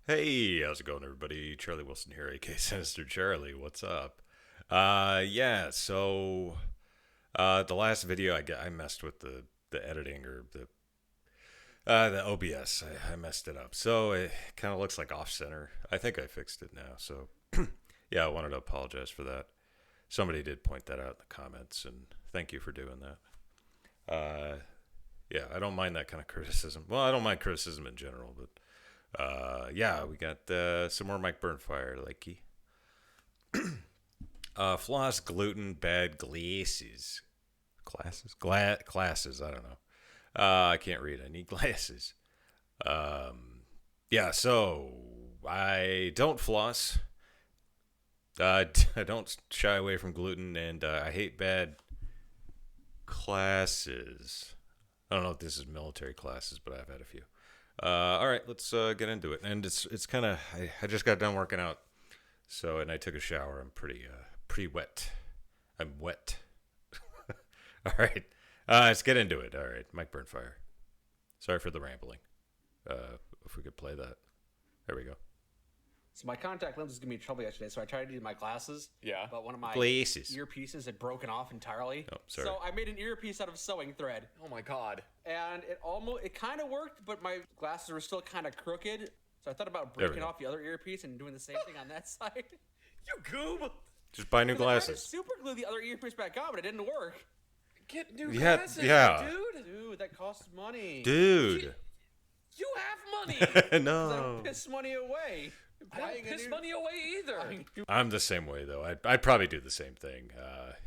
Hey, how's it going, everybody? Charlie Wilson here, aka Sinister Charlie. What's up? The last video I messed with the editing or the OBS. I messed it up, so it kind of looks like off center. I think I fixed it now. So yeah, I wanted to apologize for that. Somebody did point that out in the comments, and thank you for doing that. Yeah, I don't mind that kind of criticism. Well, I don't mind criticism in general, but yeah, we got some more mikeburnfire, likey. Floss, gluten, bad glasses. Classes, I don't know. I can't read. I need glasses. Yeah, so I don't floss. I don't shy away from gluten, and I hate bad classes. I don't know if this is military classes, but I've had a few. All right, let's get into it. And it's kind of I just got done working out, and I took a shower. I'm pretty wet. I'm wet. All right, let's get into it. All right, Mike Burnfire. Sorry for the rambling. If we could play that, there we go. So my contact lens was giving me trouble yesterday, so I tried to do my glasses. Yeah. But one of my Glasses. earpieces had broken off entirely. Oh, sorry. So I made an earpiece out of sewing thread, Oh my god. and it kind of worked, but my glasses were still kind of crooked. So I thought about There we breaking go. off the other earpiece and doing the same thing on that side. You goob! Just buy new But I tried to glasses. super glue the other earpiece back on, but it didn't work. Get new Yeah, glasses, yeah. dude! Dude, that costs money. Dude, You have money! no. I piss money away. I don't piss money away either. I'm the same way though. I'd probably do the same thing,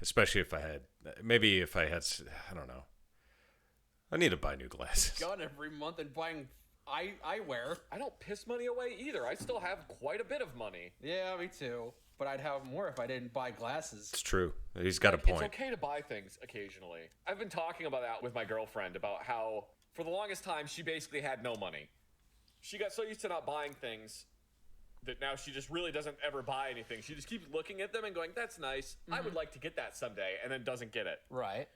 especially if I had I don't know. I need to buy new glasses. Gun every month and buying eyewear. I don't piss money away either. I still have quite a bit of money. Yeah, me too. But I'd have more if I didn't buy glasses. It's true. He's got a It's point. okay to buy things occasionally. I've been talking about that with my girlfriend about how, for the longest time, she basically had no money. She got so used to not buying things that now she just really doesn't ever buy anything. She just keeps looking at them and going, that's nice. I would like to get that someday, and then doesn't get it. Right.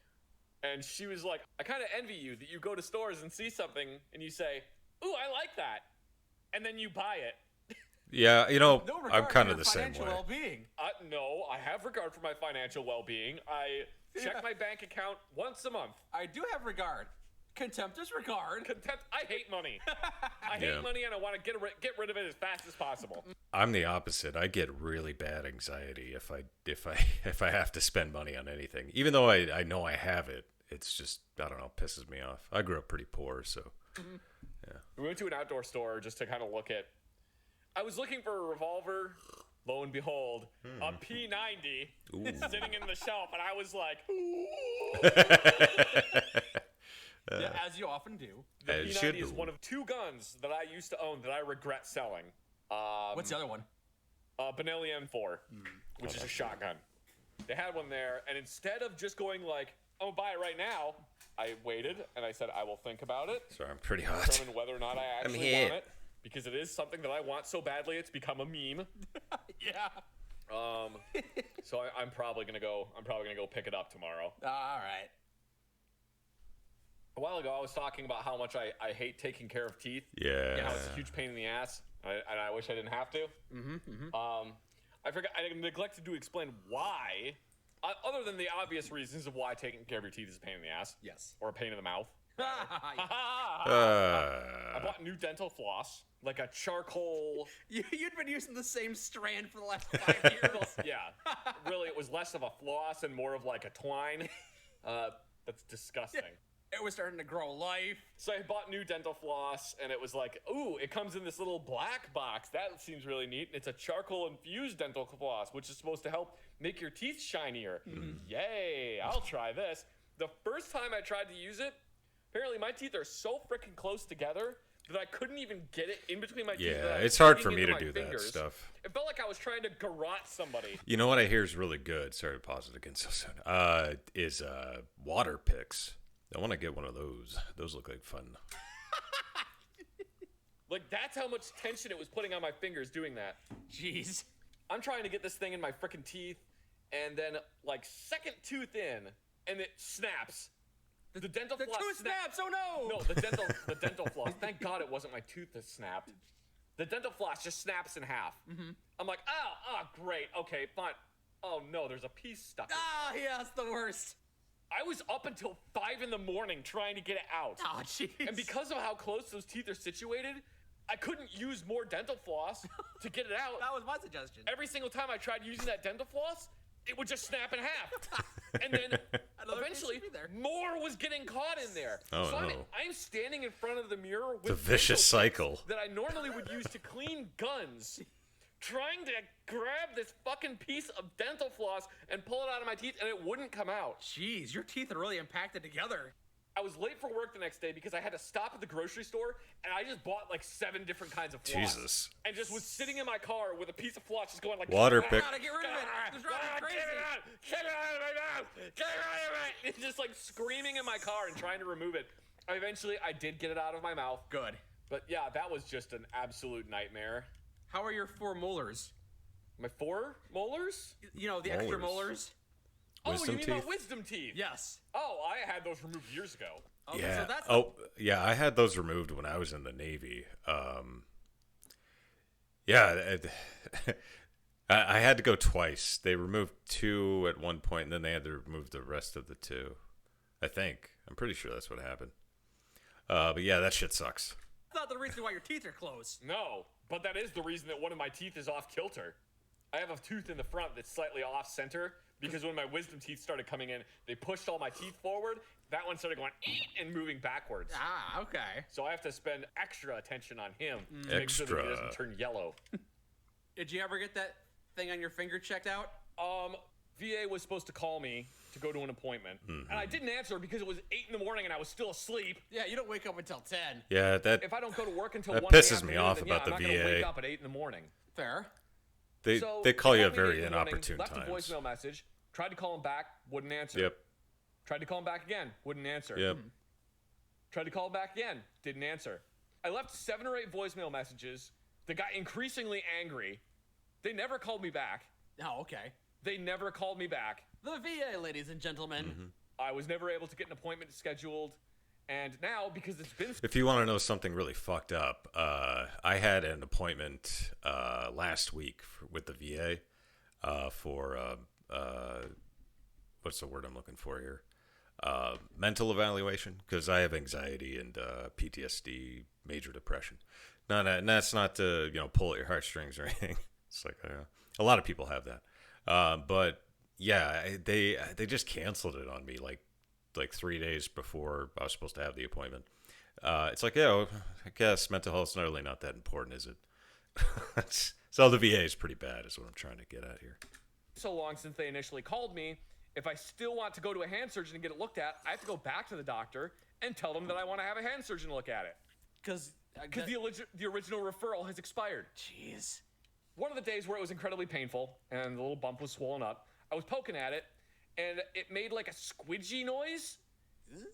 And she was like, I kind of envy you that you go to stores and see something and you say, ooh, I like that. And then you buy it. Yeah, No regard I'm kind for of your the same financial way. well-being. No, I have regard for my financial well-being. I check my bank account once a month. I do have regard. Contempt is regard. Contempt. I hate money. I Yeah. hate money and I want to get rid of it as fast as possible. I'm the opposite. I get really bad anxiety if I have to spend money on anything. Even though I know I have it, it's just I don't know, pisses me off. I grew up pretty poor, so yeah. We went to an outdoor store just to kind of look at. I was looking for a revolver. Lo and behold, a P90 sitting in the shelf, and I was like, Yeah, as you often do. the As you P90 is do. one of two guns that I used to own that I regret selling. What's the other one? Benelli M4, which is a shotgun. They had one there, and instead of just going like, I'm gonna buy it right now, I waited and I said I will think about it, Sorry, I'm pretty hot. determine whether or not I actually here. want it, because it is something that I want so badly it's become a meme. Yeah. So I'm probably gonna go. I'm probably gonna go pick it up tomorrow. All right. A while ago, I was talking about how much I hate taking care of teeth. Yeah. And how it's a huge pain in the ass, and I wish I didn't have to. I forgot. I neglected to explain why, other than the obvious reasons of why taking care of your teeth is a pain in the ass. Yes. Or a pain in the mouth. Yeah. I bought new dental floss, like a charcoal. You'd been using the same strand for the last 5 years. Yeah, really, it was less of a floss and more of like a twine. That's disgusting. It was starting to grow life. So I bought new dental floss, and it was like, ooh, it comes in this little black box. That seems really neat. And it's a charcoal-infused dental floss, which is supposed to help make your teeth shinier. Yay, I'll try this. The first time I tried to use it, apparently my teeth are so freaking close together that I couldn't even get it in between my teeth. Yeah, that I was it's hard digging for me into to my do that fingers. stuff. It felt like I was trying to garrote somebody. You know what I hear is really good. Sorry to pause it again so soon. Is water picks. I want to get one of those. Those look like fun. Like, that's how much tension it was putting on my fingers doing that. Jeez. I'm trying to get this thing in my frickin' teeth, and then, like, second tooth in, and it snaps. The dental The floss tooth snaps. Oh no. No, the dental floss. Thank God it wasn't my tooth that snapped. The dental floss just snaps in half. I'm like, oh, great. Okay, fine. Oh, no, there's a piece stuck in it. Ah, yeah, it's the worst. I was up until 5 in the morning trying to get it out. Oh, jeez. And because of how close those teeth are situated, I couldn't use more dental floss to get it out. That was my suggestion. Every single time I tried using that dental floss, it would just snap in half. And then eventually, piece should be there. more was getting caught in there. Oh, so no. I'm standing in front of the mirror with The vicious dental cycle. tips that I normally would use to clean guns, trying to grab this fucking piece of dental floss and pull it out of my teeth, and it wouldn't come out. Jeez, your teeth are really impacted together. I was late for work the next day because I had to stop at the grocery store, and I just bought like 7 different kinds of floss. Jesus. And just was sitting in my car with a piece of floss just going like, Water pick. Gotta get rid of it. It's driving me crazy. Get it out of my mouth! Get it out of my... And just like screaming in my car and trying to remove it. Eventually, I did get it out of my mouth. Good. But yeah, that was just an absolute nightmare. How are your 4 molars? My 4 molars? You know, the extra Molars. molars? Oh, you Wisdom mean my teeth? wisdom teeth? Yes. Oh, I had those removed years ago. Okay, Yeah. So that's Yeah. I had those removed when I was in the Navy. Yeah. I had to go twice. They removed 2 at one point, and then they had to remove the rest of the 2. I think. I'm pretty sure that's what happened. But yeah, that shit sucks. not the reason why your teeth are closed. No, but that is the reason that one of my teeth is off kilter. I have a tooth in the front that's slightly off center because when my wisdom teeth started coming in, they pushed all my teeth forward. That one started going and moving backwards. Ah, okay. So I have to spend extra attention on him to make sure that he doesn't turn yellow. Did you ever get that thing on your finger checked out? VA was supposed to call me to go to an appointment, and I didn't answer because it was 8 in the morning and I was still asleep. Yeah, you don't wake up until 10. Yeah, that If I don't go to work until That 1 in the pisses me afternoon, off then about I'm the not gonna VA. wake up at 8 in the morning. Fair. they So they call he you at called me very in the morning, inopportune left times. a voicemail message, tried to call him back, wouldn't answer. Yep. Tried to call him back again, wouldn't answer. Yep. Tried to call him back again, didn't answer. I left 7 or 8 voicemail messages. They got increasingly angry. They never called me back. Oh, okay. They never called me back. The VA, ladies and gentlemen. I was never able to get an appointment scheduled. And now, because it's been... If you want to know something really fucked up, I had an appointment last week with the VA for what's the word I'm looking for here? Mental evaluation, because I have anxiety and PTSD, major depression. No, that's not to pull at your heartstrings or anything. It's like a lot of people have that, but yeah, they just canceled it on me like 3 days before I was supposed to have the appointment. It's like, I guess mental health's not really not that important, is it? So the VA is pretty bad, is what I'm trying to get at here. So long since they initially called me, if I still want to go to a hand surgeon and get it looked at, I have to go back to the doctor and tell them that I want to have a hand surgeon look at it. Because The original referral has expired. Jeez. One of the days where it was incredibly painful and the little bump was swollen up, I was poking at it and it made like a squidgy noise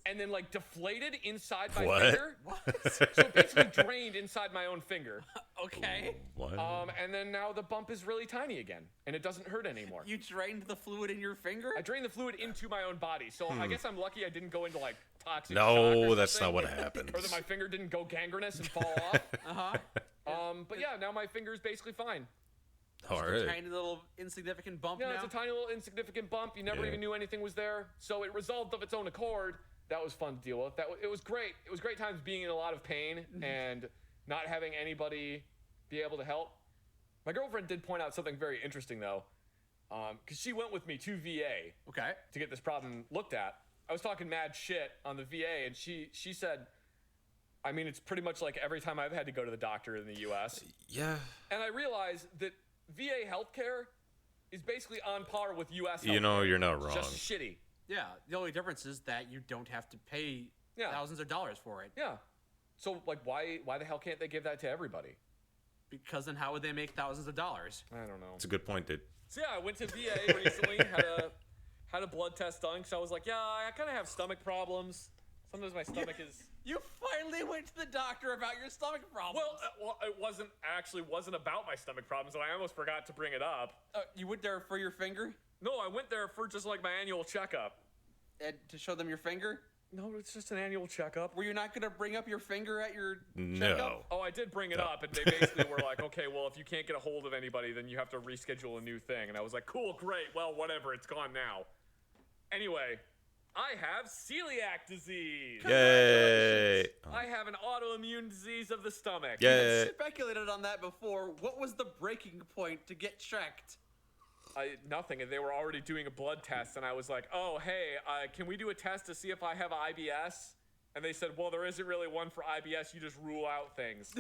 and then like deflated inside my What? finger. What? So it basically drained inside my own finger. Okay. What? And then now the bump is really tiny again and it doesn't hurt anymore. You drained the fluid in your finger? I drained the fluid into my own body, so I guess I'm lucky I didn't go into like toxic No, shock or that's something, not what happens. Or that my finger didn't go gangrenous and fall off. Uh-huh. But yeah, now my finger's basically fine. All A right. tiny little insignificant bump Yeah, now? it's a tiny little insignificant bump. You never Yeah. even knew anything was there, so it resolved of its own accord. That was fun to deal with. It was great. It was great times being in a lot of pain and not having anybody be able to help. My girlfriend did point out something very interesting though, because she went with me to VA. Okay. To get this problem looked at. I was talking mad shit on the VA, and she said, I mean, it's pretty much like every time I've had to go to the doctor in the U.S. Yeah. And I realized that VA healthcare is basically on par with U.S. healthcare. You're not It's wrong. just shitty. Yeah, the only difference is that you don't have to pay Yeah. thousands of dollars for it. Yeah. So, like, why the hell can't they give that to everybody? Because then how would they make thousands of dollars? I don't know. It's a good point, dude. So yeah, I went to VA recently, had a blood test done, because I was like, yeah, I kind of have stomach problems. Sometimes my stomach is... You finally went to the doctor about your stomach problems. Well, it wasn't about my stomach problems, and I almost forgot to bring it up. You went there for your finger? No, I went there for just like my annual checkup. And to show them your finger? No, it's just an annual checkup. Were you not gonna bring up your finger at your No. checkup? Oh, I did bring it up, and they basically were like, okay, well, if you can't get a hold of anybody, then you have to reschedule a new thing. And I was like, cool, great, well, whatever, it's gone now. Anyway, I have celiac disease. Yay! I have an autoimmune disease of the stomach. Yay! I speculated on that before. What was the breaking point to get checked? Nothing, and they were already doing a blood test, and I was like, oh, hey, can we do a test to see if I have IBS? And they said, well, there isn't really one for IBS, you just rule out things.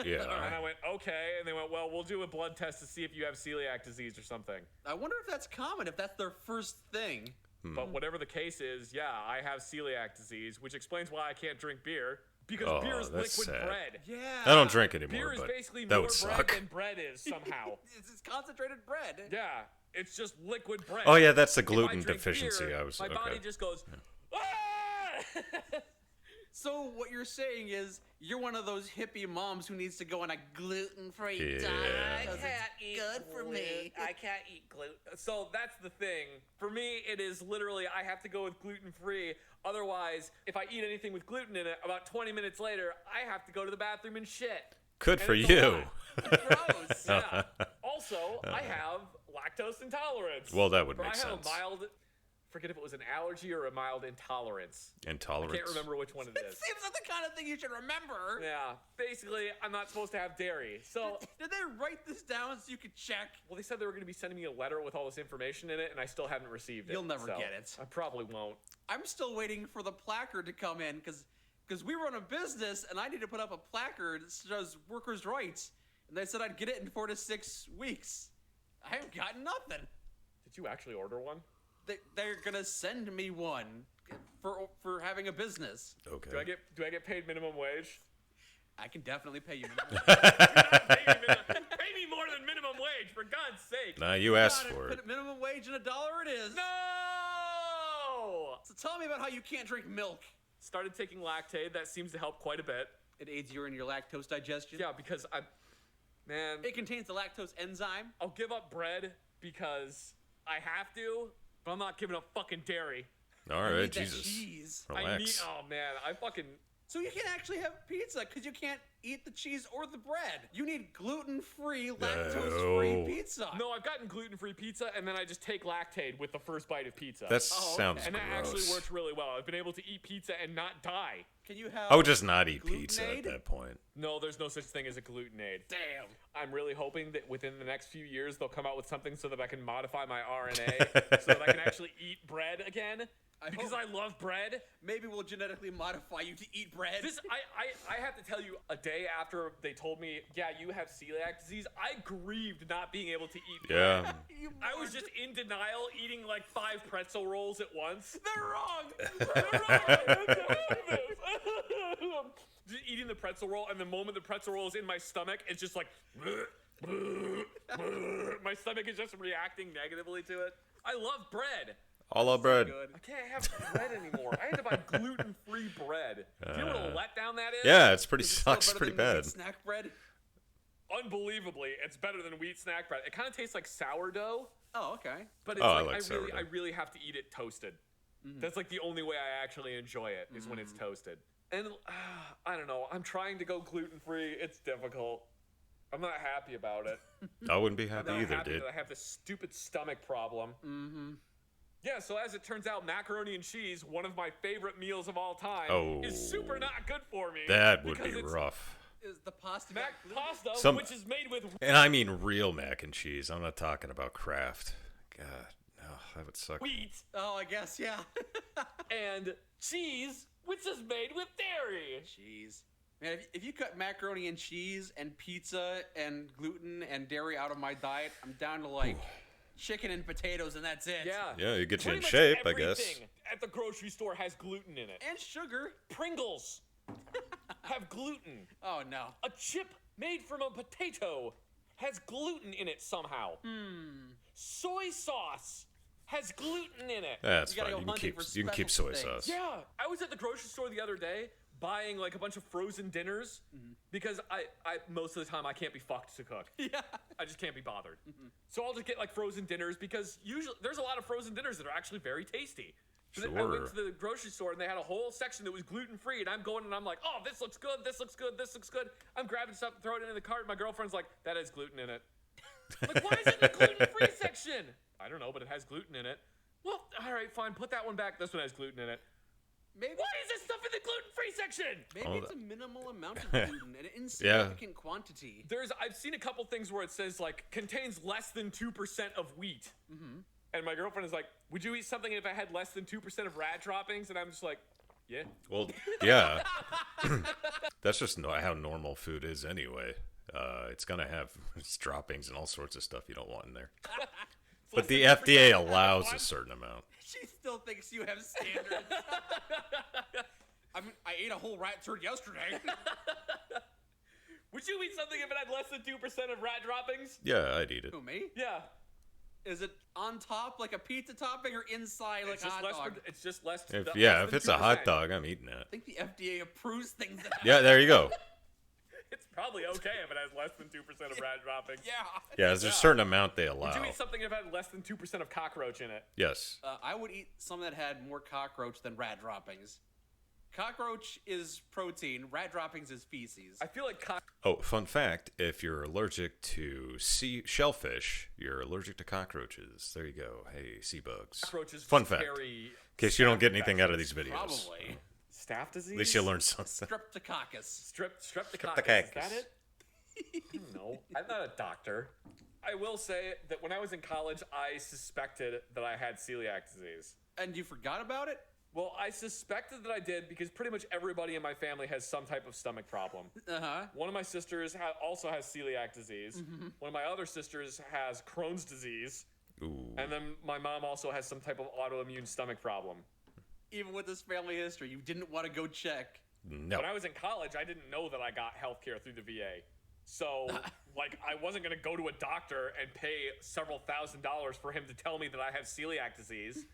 Yeah. And I went, okay, and they went, well, we'll do a blood test to see if you have celiac disease or something. I wonder if that's common, if that's their first thing. But whatever the case is, yeah, I have celiac disease, which explains why I can't drink beer, because beer is that's liquid sad. bread. Yeah. I don't drink anymore, Beer is but basically that more would bread suck. than bread is somehow. It's concentrated bread. Yeah, it's just liquid bread. Oh yeah, that's the If I gluten drink deficiency. beer, I was my okay. body just goes, ah! So what you're saying is you're one of those hippie moms who needs to go on a gluten-free Yeah. diet. I 'cause can't it's eat good for me. I can't eat gluten. So that's the thing. For me, it is literally I have to go with gluten-free. Otherwise, if I eat anything with gluten in it, about 20 minutes later, I have to go to the bathroom and shit. Good And for it's a you. lot. Gross. Yeah. Also, I have lactose intolerance. Well, that would Or make I have sense. a mild, forget if it was an allergy or a mild intolerance. Intolerance. I can't remember which one it It is. seems like the kind of thing you should remember. Yeah, basically, I'm not supposed to have dairy. So, Did they write this down so you could check? well, they said they were going to be sending me a letter with all this information in it, and I still haven't received it. You'll never so get it. I probably won't. I'm still waiting for the placard to come in because we run a business and I need to put up a placard that says workers' rights. And they said I'd get it in 4 to 6 weeks. I haven't gotten nothing. Did you actually order one? They're gonna send me one for having a business. Okay. Do I get paid minimum wage? I can definitely pay you. Minimum. Pay me more than minimum wage, for God's sake. Nah, you asked Got it. for Put it. minimum wage and $1 it is. No! So tell me about how you can't drink milk. Started taking Lactaid. That seems to help quite a bit. It aids you in your lactose digestion. Yeah, because man, It contains the lactose enzyme. I'll give up bread because I have to, but I'm not giving up fucking dairy. All I right, need that Jesus. cheese. I need, Relax. oh man, I fucking, So you can't actually have pizza because you can't eat the cheese or the bread. You need gluten-free, lactose-free No. pizza. no, I've gotten gluten-free pizza, and then I just take Lactaid with the first bite of pizza. That Oh, okay. sounds and that actually gross. works really well. I've been able to eat pizza and not die. Can you have? I would just not eat pizza at Gluten-aid? that point. No, there's no such thing as a gluten aid. Damn. I'm really hoping that within the next few years they'll come out with something so that I can modify my RNA so that I can actually eat bread again. Because I love bread. Maybe we'll genetically modify you to eat bread. This I have to tell you, a day after they told me, yeah, you have celiac disease, I grieved not being able to eat bread. Yeah. You I was mourned. just in denial, eating like 5 pretzel rolls at once. They're wrong. Just eating the pretzel roll, and the moment the pretzel roll is in my stomach, it's just like my stomach is just reacting negatively to it. I love bread. All our bread. Good. I can't have bread anymore. I had to buy gluten-free bread. Do you know what a letdown that is? Yeah, it's pretty Is it still sucks better pretty than bad. wheat snack bread. Unbelievably, it's better than wheat snack bread. It kind of tastes like sourdough, Oh, okay. but it's Oh, I like like I sourdough. really have to eat it toasted. That's like the only way I actually enjoy it is when it's toasted. And I don't know. I'm trying to go gluten-free. It's difficult. I'm not happy about it. I wouldn't be I'm happy not either, happy dude. that I have this stupid stomach problem. Yeah, so as it turns out, macaroni and cheese, one of my favorite meals of all time, is super not good for me. That would because be it's rough. Is the pasta Mac got gluten? pasta, which is made with And I mean real mac and cheese. I'm not talking about Kraft. God, no, that would suck. wheat Oh, I guess, yeah. and cheese, which is made with dairy. Jeez. Man, if you cut macaroni and cheese and pizza and gluten and dairy out of my diet, I'm down to like chicken and potatoes and that's it. Yeah. Yeah, you get you in Pretty much shape, I guess. everything at the grocery store has gluten in it. And sugar. Pringles have gluten. Oh, no. A chip made from a potato has gluten in it somehow. Soy sauce has gluten in it. That's You gotta fine. go You can hunting keep for you can keep special soy things. sauce. Yeah, I was at the grocery store the other day buying like a bunch of frozen dinners because I most of the time I can't be fucked to cook. Yeah. I just can't be bothered. So I'll just get like frozen dinners because usually there's a lot of frozen dinners that are actually very tasty. So then I went Sure. to the grocery store and they had a whole section that was gluten-free, and I'm going and I'm like, oh, this looks good, this looks good, this looks good. I'm grabbing stuff and throwing it in the cart. My girlfriend's like, that has gluten in it. I'm like, why is it in the gluten-free section? I don't know, but it has gluten in it. Well, all right, fine, put that one back. This one has gluten in it. Maybe Why is this stuff in the gluten-free section? maybe it's a minimal amount of gluten, an insignificant quantity. I've seen a couple things where it says like contains less than 2% of wheat. Mm-hmm. And my girlfriend is like, would you eat something if I had less than 2% of rat droppings? And I'm just like, yeah. Well, yeah. That's just how normal food is anyway. It's going to have droppings and all sorts of stuff you don't want in there. But the FDA allows a certain amount. She still thinks you have standards. I mean, I ate a whole rat turd yesterday. Would you eat something if it had less than 2% of rat droppings? Yeah, I'd eat it. Who, me? Yeah. Is it on top like a pizza topping or inside like a hot dog? It's just less. If it's a hot dog, I'm eating I it. think the FDA approves things that Yeah, there you go. It's probably okay if it has less than 2% of rat droppings. Yeah. Yeah, there's a certain amount they allow. Would you eat something if it had less than 2% of cockroach in it? Yes. I would eat something that had more cockroach than rat droppings. Cockroach is protein. Rat droppings is feces. I feel like Oh, fun fact, if you're allergic to shellfish, you're allergic to cockroaches. There you go. Hey, sea bugs. cockroaches Fun fact. carry In case you don't get anything out of these videos. Probably. staph disease. At least you learned something. Streptococcus. Streptococcus. Is that it? I don't know. I'm not a doctor. I will say that when I was in college, I suspected that I had celiac disease. And you forgot about it? Well, I suspected that I did because pretty much everybody in my family has some type of stomach problem. Uh-huh. One of my sisters also has celiac disease. One of my other sisters has Crohn's disease. Ooh. And then my mom also has some type of autoimmune stomach problem. Even with this family history, you didn't want to go check. No. When I was in college, I didn't know that I got healthcare through the VA. So, like, I wasn't going to go to a doctor and pay several $1,000s for him to tell me that I have celiac disease.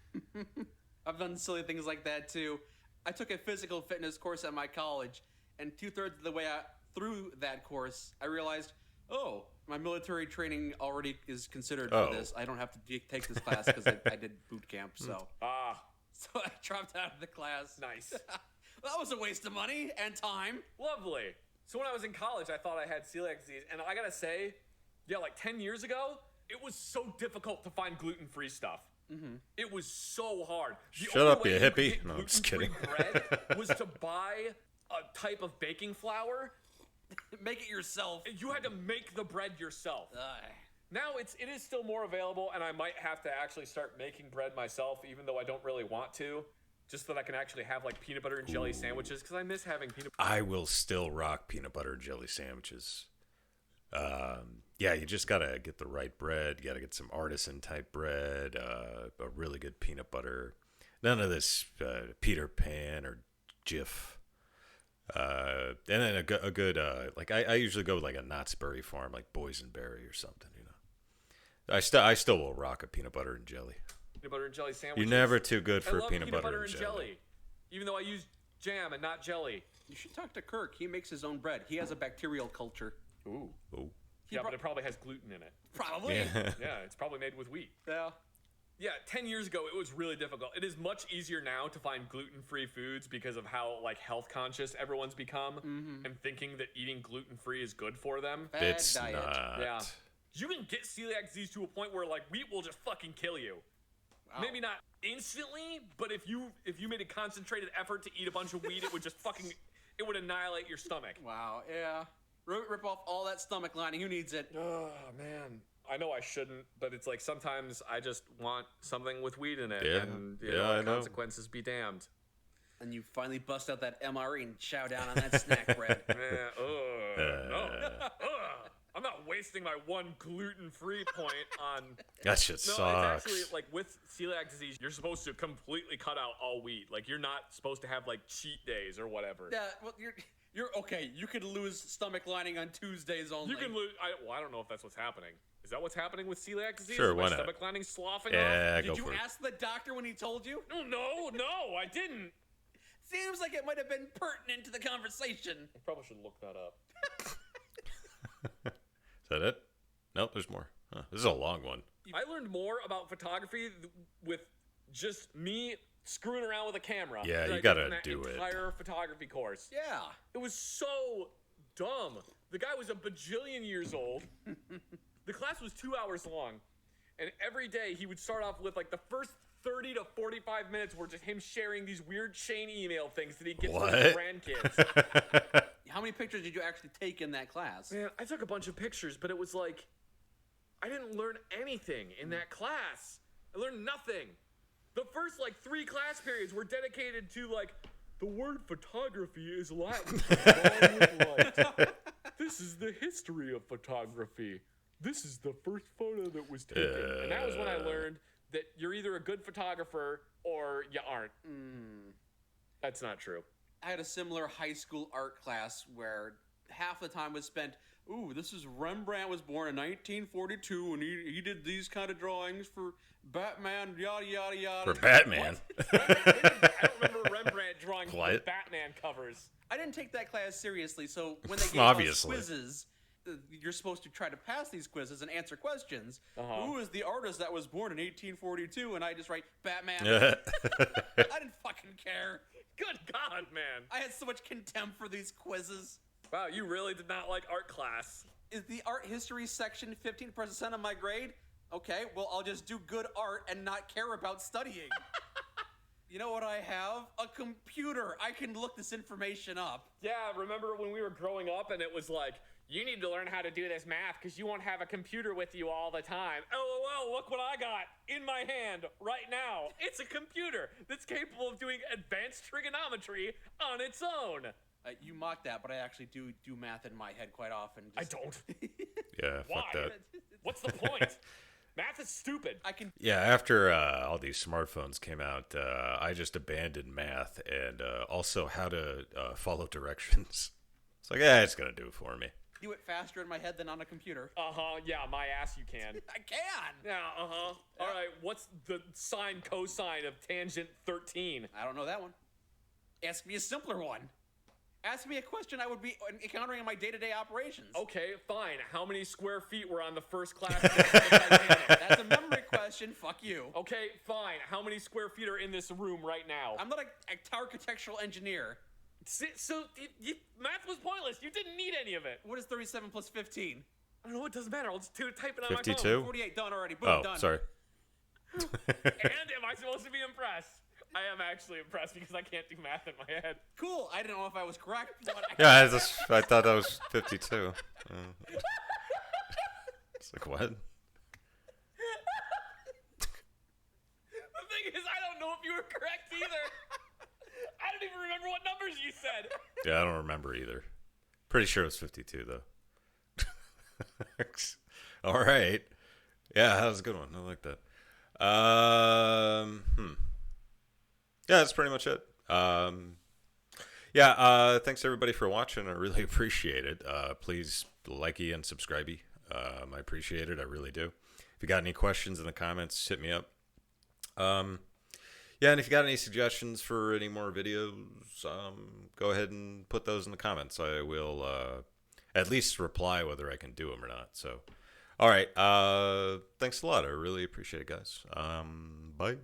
I've done silly things like that too. I took a physical fitness course at my college, and 2/3 of the way through that course, I realized, oh, my military training already is considered for this. I don't have to take this class because I did boot camp, so. So I dropped out of the class. Nice. That was a waste of money and time. Lovely. So when I was in college, I thought I had celiac disease. And I gotta say, yeah, like 10 years ago, it was so difficult to find gluten-free stuff. Mm-hmm. It was so hard. The Shut only up, way you could hippie. get No, I'm just gluten-free kidding. bread was to buy a type of baking flour. Make it yourself. You had to make the bread yourself. Ugh. Now it is still more available, and I might have to actually start making bread myself, even though I don't really want to, just so that I can actually have like peanut butter and jelly sandwiches, because I miss having peanut butter. I will still rock peanut butter and jelly sandwiches. Yeah, you just gotta get the right bread. You gotta get some artisan type bread, a really good peanut butter. None of this Peter Pan or Jif. And then a good like I usually go with like a Knott's Berry Farm, like boysenberry or something. You know, I still will rock a peanut butter and jelly. Peanut butter and jelly sandwiches. You're never too good for I love peanut butter and jelly, even though I use jam and not jelly. You should talk to Kirk. He makes his own bread. He has a bacterial culture. Ooh. Oh. Yeah, but it probably has gluten in it. Probably. Yeah. Yeah, it's probably made with wheat. Yeah. Yeah, 10 years ago, it was really difficult. It is much easier now to find gluten-free foods because of how, like, health conscious everyone's become and thinking that eating gluten-free is good for them. Bad It's diet. not. Yeah. You can get celiac disease to a point where, like, wheat will just fucking kill you. Wow. Maybe not instantly, but if you made a concentrated effort to eat a bunch of wheat, it would just fucking, it would annihilate your stomach. Wow. Yeah. Rip off all that stomach lining. Who needs it? Oh, man. I know I shouldn't, but it's like sometimes I just want something with wheat in it. Yeah. And, Yeah, I know. consequences be damned. And you finally bust out that MRE and chow down on that snack bread. No. I'm not wasting my one gluten-free point on... That shit No, sucks. it's actually, like, with celiac disease, you're supposed to completely cut out all wheat. Like, you're not supposed to have, like, cheat days or whatever. Yeah, well, you're okay. You could lose stomach lining on Tuesdays only. You can lose... I don't know if that's what's happening. Is that what's happening with celiac disease? Sure, Is my why not? stomach lining sloughing Yeah, off? go Did you for it. ask the doctor when he told you? No, I didn't. Seems like it might have been pertinent to the conversation. I probably should look that up. Is that it? Nope, there's more. Huh, this is a long one. I learned more about photography with just me screwing around with a camera. Yeah, that you I did gotta from that do it. entire photography course. Yeah. It was so dumb. The guy was a bajillion years old. The class was 2 hours long. And every day he would start off with like the first 30 to 45 minutes were just him sharing these weird chain email things that he gets with his grandkids. How many pictures did you actually take in that class? Man, I took a bunch of pictures, but it was like, I didn't learn anything in that class. I learned nothing. The first like 3 class periods were dedicated to like, the word photography is Latin. Along with light. This is the history of photography. This is the first photo that was taken. And that was when I learned that you're either a good photographer or you aren't. That's not true. I had a similar high school art class where half the time was spent, ooh, this is Rembrandt was born in 1942 and he did these kind of drawings for Batman, yada, yada, yada. For Batman. I don't remember Rembrandt drawing Batman covers. I didn't take that class seriously, so when they gave us Obviously. quizzes, you're supposed to try to pass these quizzes and answer questions. Who is the artist that was born in 1842? And I just write, Batman. I didn't fucking care. Good God, man. I had so much contempt for these quizzes. Wow, you really did not like art class. Is the art history section 15% of my grade? Okay, well, I'll just do good art and not care about studying. You know what I have? A computer. I can look this information up. Yeah, remember when we were growing up and it was like, you need to learn how to do this math because you won't have a computer with you all the time. LOL, look what I got in my hand right now. It's a computer that's capable of doing advanced trigonometry on its own. You mock that, but I actually do math in my head quite often. I don't. Yeah, fuck that. What's the point? Math is stupid. Yeah, after all these smartphones came out, I just abandoned math and also how to follow directions. It's like, it's going to do it for me. Do it faster in my head than on a computer. Yeah, my ass you can. I can! Yeah, All right, what's the sine cosine of tangent 13? I don't know that one. Ask me a simpler one. Ask me a question I would be encountering in my day-to-day operations. Okay, fine. How many square feet were on the first class of the Titanic? That's a memory question. Fuck you. Okay, fine. How many square feet are in this room right now? I'm not an architectural engineer. So math was pointless. You didn't need any of it. What is 37 plus 15? I don't know. It doesn't matter. I'll just type it on 52? my phone. 48. Done already. Boom, done. Sorry. And am I supposed to be impressed? I am actually impressed because I can't do math in my head. Cool. I didn't know if I was correct. Yeah, I thought that was 52. It's like, what? The thing is, I don't know if you were correct either. I don't even remember what numbers you said. Yeah, I don't remember either. Pretty sure it was 52, though. All right. Yeah, that was a good one. I like that. Yeah, that's pretty much it. Thanks everybody for watching. I really appreciate it. Please like and subscribe. I appreciate it. I really do. If you got any questions in the comments, hit me up. And if you got any suggestions for any more videos, go ahead and put those in the comments. I will at least reply whether I can do them or not. So, all right. Thanks a lot. I really appreciate it, guys. Bye.